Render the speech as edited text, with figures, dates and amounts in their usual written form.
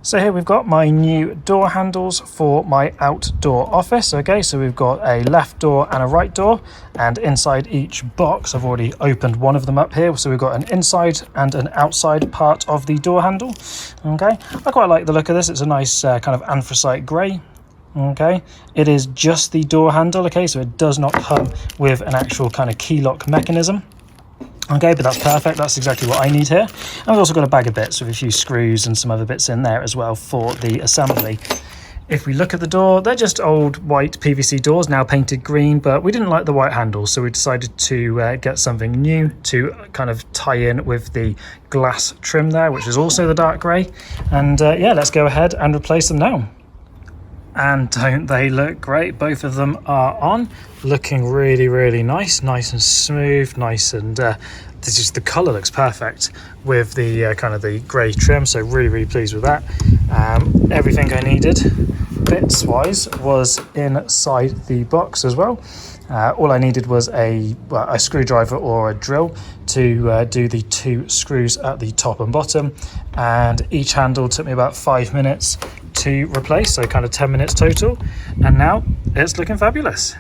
So here we've got my new door handles for my outdoor office. Okay, so we've got a left door and a right door, and inside each box I've already opened one of them up here. So we've got an inside and an outside part of the door handle. Okay, I quite like the look of this. It's a nice kind of anthracite grey. Okay, it is just the door handle. Okay, so it does not come with an actual kind of key lock mechanism. Okay, but that's perfect. That's exactly what I need here. And we've also got a bag of bits with a few screws and some other bits in there as well for the assembly. If we look at the door, they're just old white PVC doors, now painted green, but we didn't like the white handles, so we decided to get something new to kind of tie in with the glass trim there, which is also the dark grey. And yeah, let's go ahead and replace them now. And don't they look great? Both of them are on, looking really nice and smooth, nice, and this is, the color looks perfect with the kind of the grey trim, so really pleased with that. Everything I needed bits wise was inside the box as well. All I needed was a screwdriver or a drill to do the 2 screws at the top and bottom, and each handle took me about 5 minutes to replace, so kind of 10 minutes total, and now it's looking fabulous.